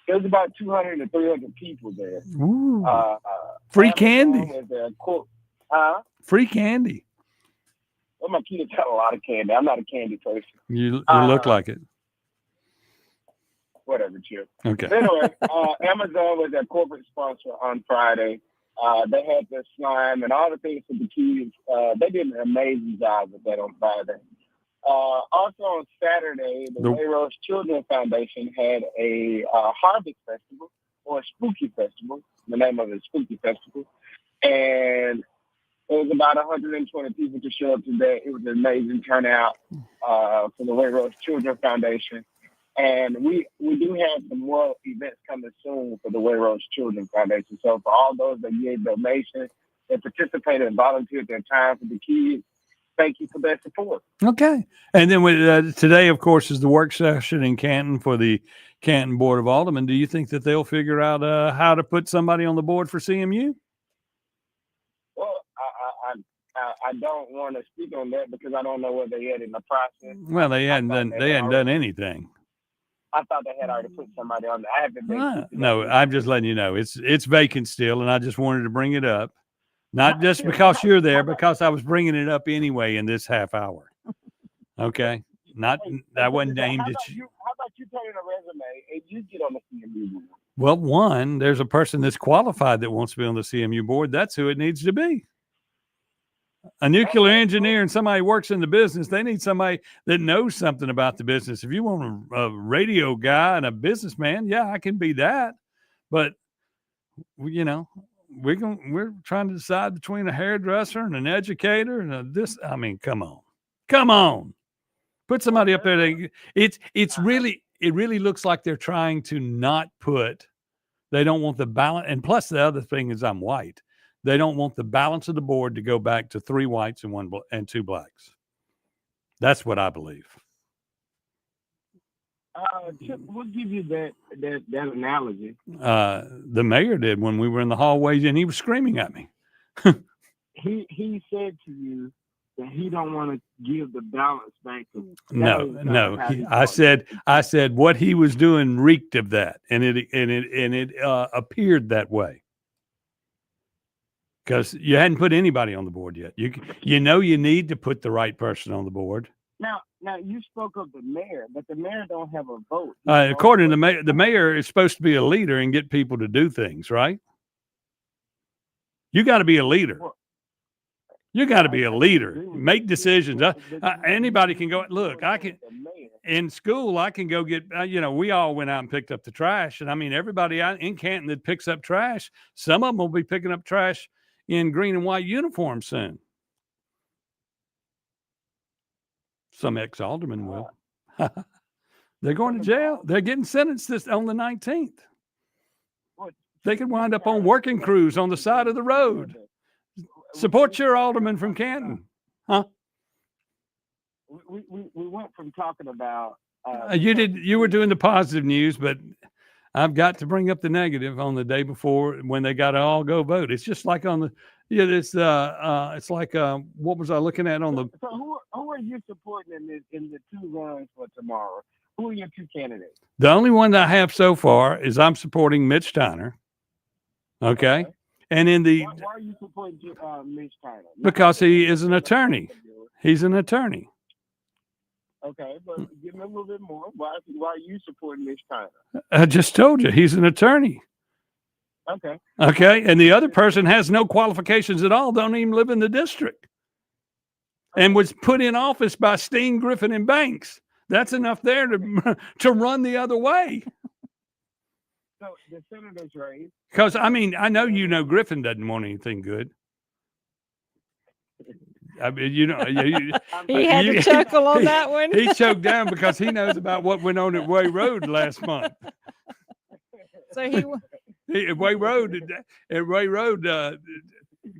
there was about 200 to 300 people there. Ooh. Free candy. Free candy. Well, my kids got a lot of candy. I'm not a candy person. You look like it. Whatever, Chip. Okay. But anyway, Amazon was their corporate sponsor on Friday. They had their slime and all the things for the kids. They did an amazing job with that on Friday. Also on Saturday, the Wayrose Children Foundation had a Harvest Festival, or a Spooky Festival. The name of it is Spooky Festival. And it was about 120 people to show up to that. It was an amazing turnout for the Wayrose Children Foundation. And we do have some more events coming soon for the Wayrose Children Foundation. So for all those that gave donations and participated and volunteered their time for the kids, thank you for that support. Okay. And then today, of course, is the work session in Canton for the Canton Board of Aldermen. Do you think that they'll figure out how to put somebody on the board for CMU? Well, I don't want to speak on that because I don't know where they at in the process. Well, they hadn't done anything. I thought they had already put somebody on there. I haven't been. No, I'm just letting you know it's vacant still, and I just wanted to bring it up. Not just because you're there, because I was bringing it up anyway in this half hour. Okay? I wasn't aimed at you. How about you turn in a resume and you get on the CMU board? Well, one, there's a person that's qualified that wants to be on the CMU board. That's who it needs to be. A nuclear engineer and somebody who works in the business, they need somebody that knows something about the business. If you want a radio guy and a businessman, yeah, I can be that. But, you know, we're trying to decide between a hairdresser and an educator and I mean, come on, put somebody up there. It really looks like they're trying to not put, they don't want the balance. And plus the other thing is I'm white. They don't want the balance of the board to go back to 3 whites and 2 blacks. That's what I believe. Chip, we'll give you that analogy. The mayor did when we were in the hallways and he was screaming at me. He said to you that he don't want to give the balance back to. No. I said what he was doing reeked of that, and it appeared that way. Because you hadn't put anybody on the board yet. You need to put the right person on the board. Now you spoke of the mayor, but the mayor don't have a vote. According to the mayor is supposed to be a leader and get people to do things, right? You got to be a leader. You got to be a leader. Make decisions. Anybody can go. Look, I can. In school, I can go get. We all went out and picked up the trash, and I mean, everybody out in Canton that picks up trash. Some of them will be picking up trash in green and white uniforms soon. Some ex-aldermen will. They're going to jail. They're getting sentenced on the 19th. They could wind up on working crews on the side of the road. Support your alderman from Canton, huh? We went from talking about. You were doing the positive news, but I've got to bring up the negative on the day before when they got to all go vote. It's just like on the. Yeah, it's like what was I looking at on the? So who are you supporting in the two runs for tomorrow? Who are your two candidates? The only one that I have so far is I'm supporting Mitch Steiner. Okay. And in the. Why are you supporting Mitch Steiner? Because he is an attorney. He's an attorney. Okay, but give me a little bit more. Why are you supporting Mitch Steiner? I just told you he's an attorney. Okay. Okay. And the other person has no qualifications at all, don't even live in the district, and was put in office by Steen, Griffin, and Banks. That's enough there to run the other way. So the senator's race. Because, I mean, I know Griffin doesn't want anything good. I mean, he had to chuckle on that one. He choked down because he knows about what went on at Way Road last month. So at Way Road,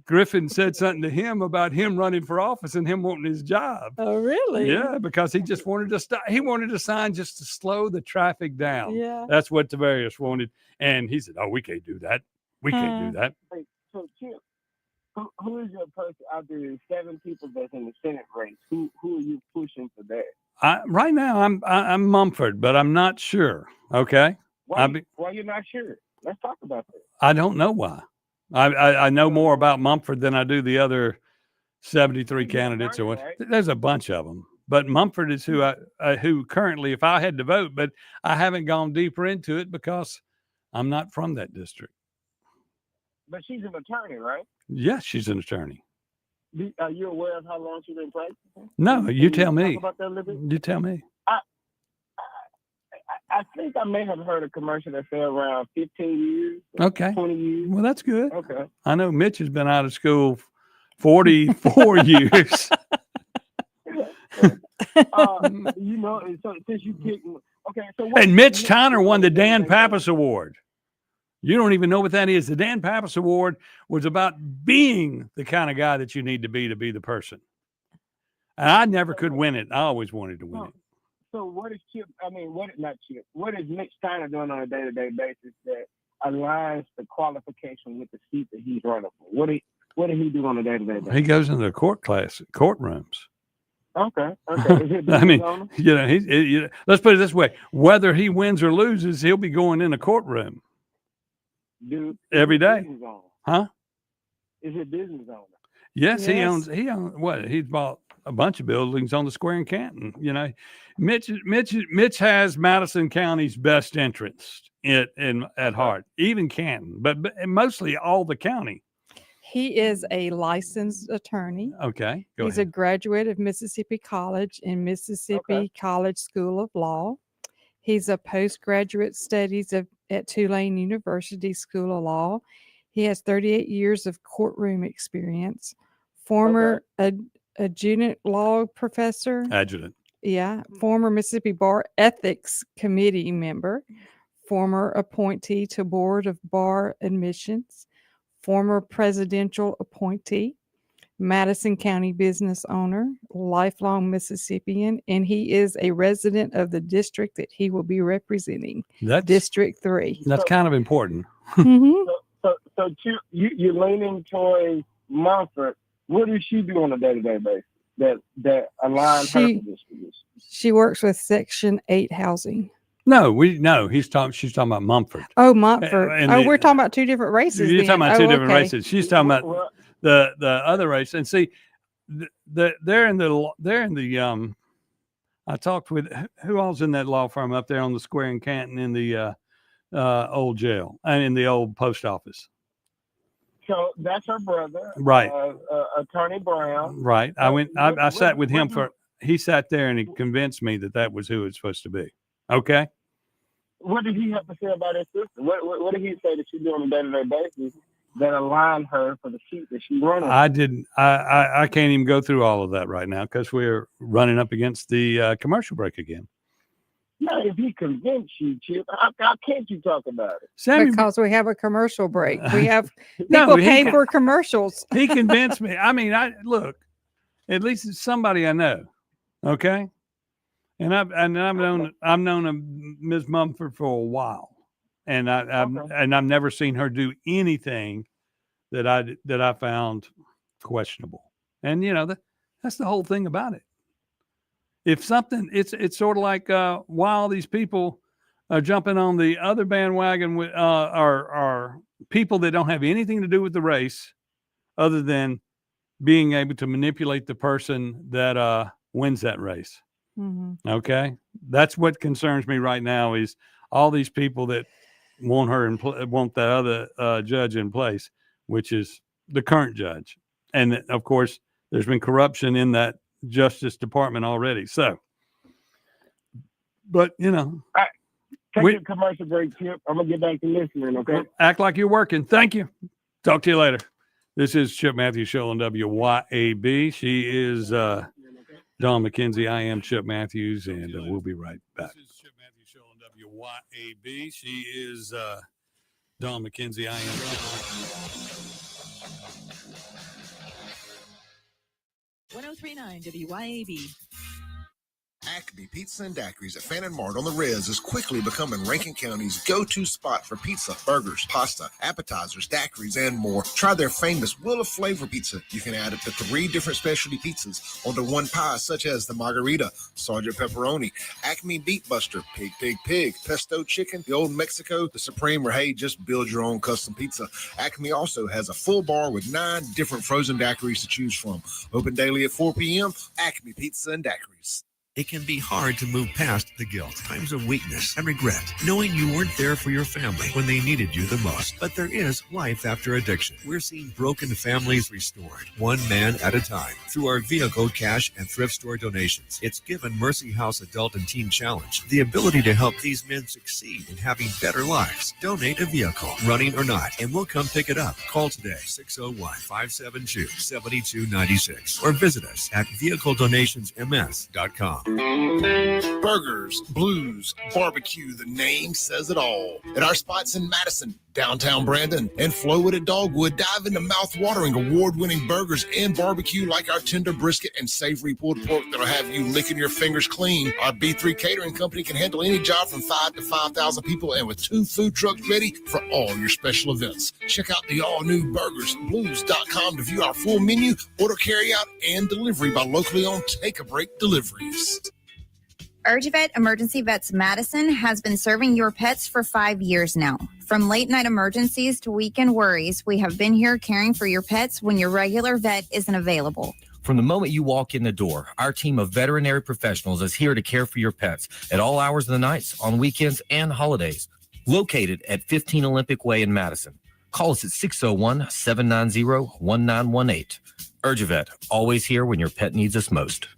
Griffin said something to him about him running for office and him wanting his job. Oh, really? Yeah, because he just wanted to stop. He wanted a sign just to slow the traffic down. Yeah, that's what Tavarius wanted, and he said, "Oh, we can't do that. We can't do that." Wait, so Chip, who is your person out there? 7 people that's in the Senate race. Who are you pushing for that? Right now, I'm Mumford, but I'm not sure. Okay. Why you're not sure? Let's talk about that. I don't know why. I know more about Mumford than I do the other 73 candidates. There's a bunch of them, but Mumford is who currently, if I had to vote, but I haven't gone deeper into it because I'm not from that district. But she's an attorney, right? Yes, she's an attorney. Are you aware of how long she's been practicing? No, you tell me. Talk about that a little bit? You tell me. I think I may have heard a commercial that said around 15 years. Okay. 20 years. Well, that's good. Okay. I know Mitch has been out of school 44 years. So since you picked, okay. So and Mitch Steiner won the Dan Pappas Award. You don't even know what that is. The Dan Pappas Award was about being the kind of guy that you need to be the person. And I never could win it. I always wanted to win it. So what is what is Mitch Steiner doing on a day-to-day basis that aligns the qualification with the seat that he's running for? What did he do on a day-to-day basis? He goes into the courtrooms. Okay. I mean, let's put it this way: whether he wins or loses, he'll be going in a courtroom. Dude, every day, huh? Is it business owner? Yes, he owns what? He's bought a bunch of buildings on the square in Canton. Mitch has Madison County's best interest at heart, even Canton, but mostly all the county. He is a licensed attorney. Okay, he's a graduate of Mississippi College and Mississippi College School of Law. He's a postgraduate studies at Tulane University School of Law. He has 38 years of courtroom experience. Former adjunct law professor. Adjutant. Yeah. Former Mississippi Bar Ethics Committee member. Former appointee to Board of Bar Admissions. Former presidential appointee. Madison County business owner, lifelong Mississippian, and he is a resident of the district that he will be representing. That's District 3. That's kind of important. Mm-hmm. So you're leaning towards Mumford. What does she do on a day-to-day basis that aligns her with this position? She works with Section 8 housing. She's talking about Mumford. Oh, Mumford. We're talking about two different races. You're talking about two different races. She's talking about the other race. And see, they're in the I talked with who all's in that law firm up there on the square in Canton in the old jail and in the old post office. So that's her brother, Right. Attorney Brown. Right. I sat with him he sat there and he convinced me that was who it's supposed to be. Okay. What did he have to say about his sister? What did he say that she's doing on a day-to-day basis that aligned her for the seat that she's running? I can't even go through all of that right now because we're running up against the commercial break again. No, if he convinced you, Chip, how can't you talk about it? Sammy, because we have a commercial break. We have No, people he paying can- for commercials. He convinced me. I mean, look, at least it's somebody I know. Okay. And I've known Ms. Mumford for a while, and I've never seen her do anything that I found questionable. And that's the whole thing about it. If something, it's sort of like while these people are jumping on the other bandwagon with are people that don't have anything to do with the race, other than being able to manipulate the person that wins that race. Mm-hmm. Okay, that's what concerns me right now is all these people that want want the other judge in place, which is the current judge, and of course there's been corruption in that Justice Department already. So, but All right. Take a commercial break, Chip. I'm gonna get back to listening. Okay. Act like you're working. Thank you. Talk to you later. This is Chip Matthews Show on WYAB. She is Dawn McKenzie. I am Chip Matthews, and we'll be right back. This is Chip Matthews Show on WYAB. She is Dawn McKenzie. I am Chip. 103.9 WYAB. Acme Pizza and Daiquiris at Fannin Mart on the Riz is quickly becoming Rankin County's go-to spot for pizza, burgers, pasta, appetizers, daiquiris, and more. Try their famous Wheel of Flavor pizza. You can add up to 3 different specialty pizzas onto one pie, such as the Margarita, Sergeant Pepperoni, Acme Beet Buster, Pig, Pesto Chicken, the Old Mexico, the Supreme, or hey, just build your own custom pizza. Acme also has a full bar with 9 different frozen daiquiris to choose from. Open daily at 4 p.m. Acme Pizza and Daiquiris. It can be hard to move past the guilt, times of weakness, and regret, knowing you weren't there for your family when they needed you the most. But there is life after addiction. We're seeing broken families restored, one man at a time, through our vehicle, cash, and thrift store donations. It's given Mercy House Adult and Teen Challenge the ability to help these men succeed in having better lives. Donate a vehicle, running or not, and we'll come pick it up. Call today, 601-572-7296, or visit us at vehicledonationsms.com. Burgers, blues, barbecue, the name says it all. At our spots in Madison, downtown Brandon, and Flowood at Dogwood, dive into mouth-watering, award-winning burgers and barbecue like our tender brisket and savory pulled pork that'll have you licking your fingers clean. Our B3 Catering Company can handle any job from 5 to 5,000 people, and with 2 food trucks ready for all your special events. Check out the all-new burgersblues.com to view our full menu, order carryout, and delivery by locally owned Take a Break deliveries. UrgeVet Emergency Vets Madison has been serving your pets for 5 years now. From late night emergencies to weekend worries, we have been here caring for your pets when your regular vet isn't available. From the moment you walk in the door, our team of veterinary professionals is here to care for your pets at all hours of the night, on weekends, and holidays. Located at 15 Olympic Way in Madison. Call us at 601-790-1918. UrgeVet, always here when your pet needs us most.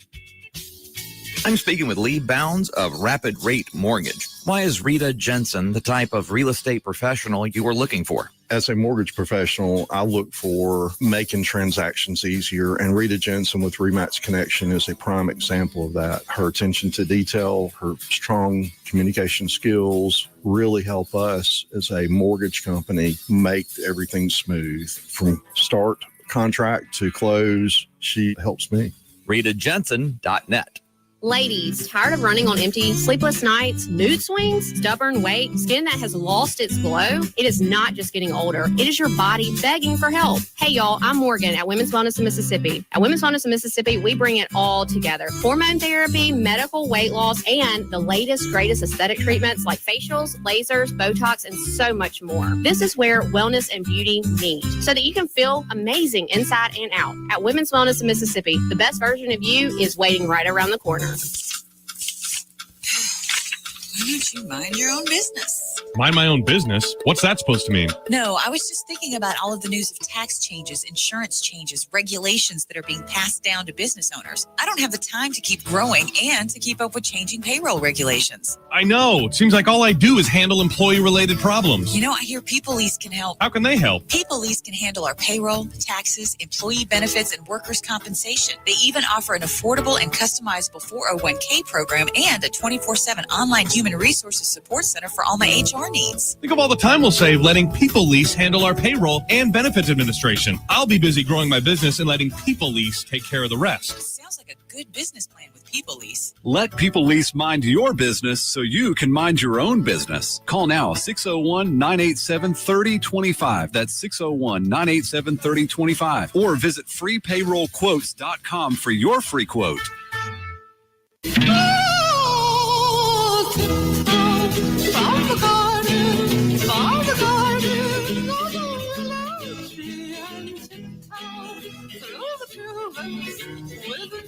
I'm speaking with Lee Bounds of Rapid Rate Mortgage. Why is Rita Jensen the type of real estate professional you are looking for? As a mortgage professional, I look for making transactions easier, and Rita Jensen with Rematch Connection is a prime example of that. Her attention to detail, her strong communication skills really help us as a mortgage company make everything smooth. From start contract to close, she helps me. RitaJensen.net. Ladies, tired of running on empty, sleepless nights, mood swings, stubborn weight, skin that has lost its glow? It is not just getting older. It is your body begging for help. Hey, y'all, I'm Morgan at Women's Wellness of Mississippi. At Women's Wellness of Mississippi, we bring it all together. Hormone therapy, medical weight loss, and the latest, greatest aesthetic treatments like facials, lasers, Botox, and so much more. This is where wellness and beauty meet so that you can feel amazing inside and out. At Women's Wellness of Mississippi, the best version of you is waiting right around the corner. Why don't you mind your own business? Mind my own business? What's that supposed to mean? No, I was just thinking about all of the news of tax changes, insurance changes, regulations that are being passed down to business owners. I don't have the time to keep growing and to keep up with changing payroll regulations. I know. It seems like all I do is handle employee-related problems. You know, I hear PeopleLease can help. How can they help? PeopleLease can handle our payroll, taxes, employee benefits, and workers' compensation. They even offer an affordable and customizable 401k program and a 24/7 online human resources support center for all my HR needs. Think of all the time we'll save letting PeopleLease handle our payroll and benefits administration. I'll be busy growing my business and letting PeopleLease take care of the rest. Sounds like a good business plan with PeopleLease. Let PeopleLease mind your business so you can mind your own business. Call now 601-987-3025. That's 601-987-3025. Or visit freepayrollquotes.com for your free quote.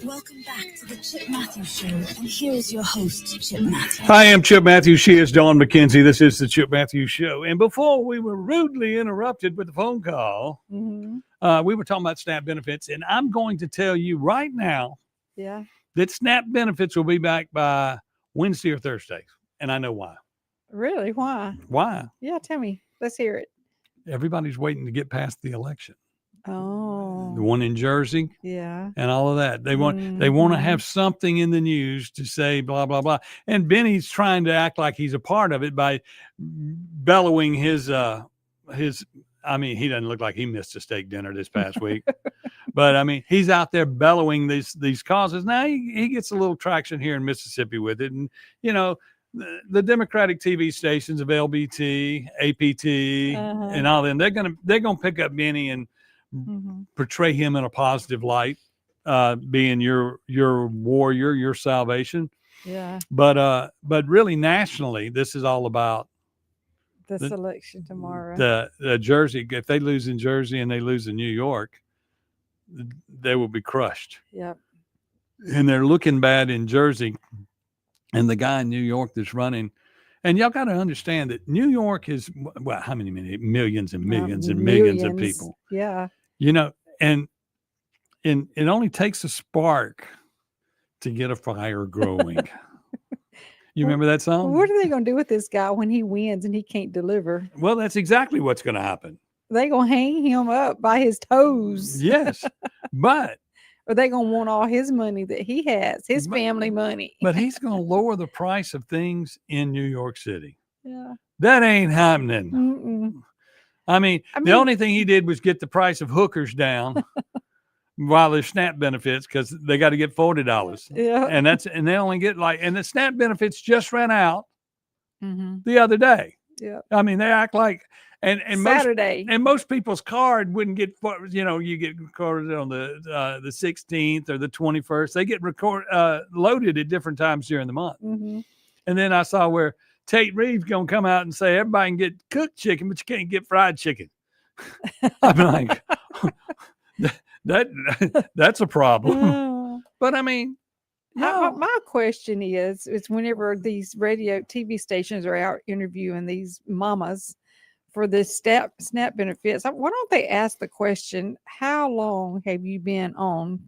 Welcome back to the Chip Matthews Show, and here is your host, Chip Matthews. Hi, I'm Chip Matthews. She is Dawn McKenzie. This is the Chip Matthews Show. And before we were rudely interrupted with the phone call, we were talking about SNAP benefits, and I'm going to tell you right now that SNAP benefits will be back by Wednesday or Thursday, and I know why. Really? Why? Why? Yeah, tell me. Let's hear it. Everybody's waiting to get past the election. Oh. The one in Jersey. Yeah. And all of that. They want to have something in the news to say blah, blah, blah. And Benny's trying to act like he's a part of it by bellowing his I mean, he doesn't look like he missed a steak dinner this past week. But I mean, he's out there bellowing these causes. Now he gets a little traction here in Mississippi with it. And, you know, the Democratic TV stations of LBT, APT, and all them, they're gonna pick up Benny and portray him in a positive light, being your warrior, your salvation. Yeah. But really nationally, this is all about the election tomorrow. The Jersey. If they lose in Jersey and they lose in New York, they will be crushed. Yep. And they're looking bad in Jersey. And the guy in New York that's running, and y'all got to understand that New York is, well, how many millions and millions and millions of people. Yeah. You know, and it only takes a spark to get a fire growing. You remember that song? What are they going to do with this guy when he wins and he can't deliver? Well, that's exactly what's going to happen. They going to hang him up by his toes. Yes, but. Or they going to want all his money that he has, his family money. But he's going to lower the price of things in New York City. Yeah. That ain't happening. Mm-mm. I mean, the only thing he did was get the price of hookers down while there's SNAP benefits, because they got to get $40. Yeah. And they only get and the SNAP benefits just ran out the other day. Yeah. I mean, they act like and Saturday. Most people's card wouldn't get, you know, you get recorded on the 16th or the 21st. They get loaded at different times during the month. Mm-hmm. And then I saw where Tate Reeves gonna come out and say everybody can get cooked chicken, but you can't get fried chicken. I'm like, that's a problem. But I mean, my question is whenever these radio TV stations are out interviewing these mamas for this SNAP benefits, why don't they ask the question, how long have you been on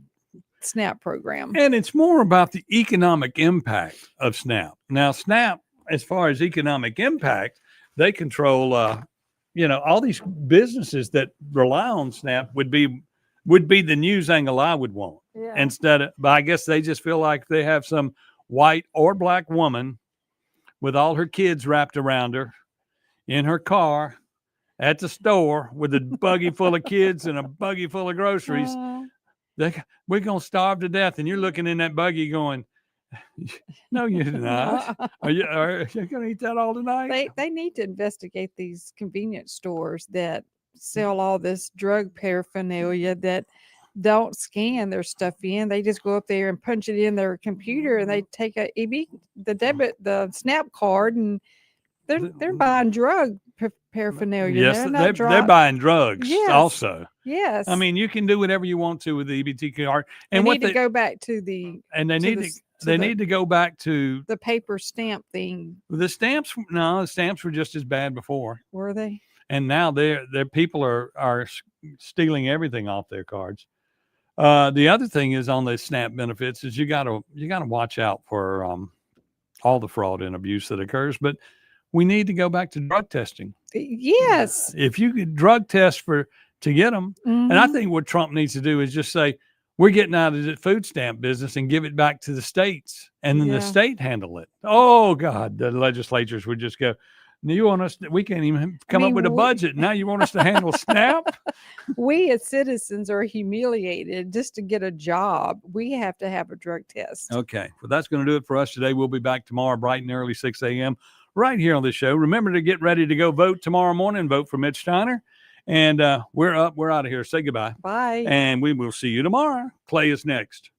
SNAP program? And it's more about the economic impact of SNAP. Now, SNAP, as far as economic impact, they control, you know, all these businesses that rely on SNAP would be the news angle I would want. Yeah. But I guess they just feel like they have some white or black woman with all her kids wrapped around her in her car at the store with a buggy full of kids and a buggy full of groceries. We're going to starve to death. And you're looking in that buggy going, no, you're not. Are you going to eat that all tonight? They need to investigate these convenience stores that sell all this drug paraphernalia that don't scan their stuff in. They just go up there and punch it in their computer, and they take the SNAP card, and they're buying drug paraphernalia. Yes, they're buying drugs also. Yes. I mean, you can do whatever you want to with the EBT card. And they need to go back to the they need to go back to the paper stamp thing. the stamps. No, the stamps were just as bad before. Were they? And now their people are stealing everything off their cards. The other thing is on the SNAP benefits is you gotta watch out for all the fraud and abuse that occurs. But we need to go back to drug testing. Yes. If you could drug test to get them, and I think what Trump needs to do is just say, we're getting out of the food stamp business and give it back to the states, and then the state handle it. Oh God, the legislatures would just go, you want us we can't even come up with a budget. Now you want us to handle SNAP? We as citizens are humiliated just to get a job. We have to have a drug test. Okay. Well, that's going to do it for us today. We'll be back tomorrow bright and early, 6 a.m. right here on this show. Remember to get ready to go vote tomorrow morning. Vote for Mitch Steiner. And we're out of here. Say goodbye. Bye. And we will see you tomorrow. Clay is next.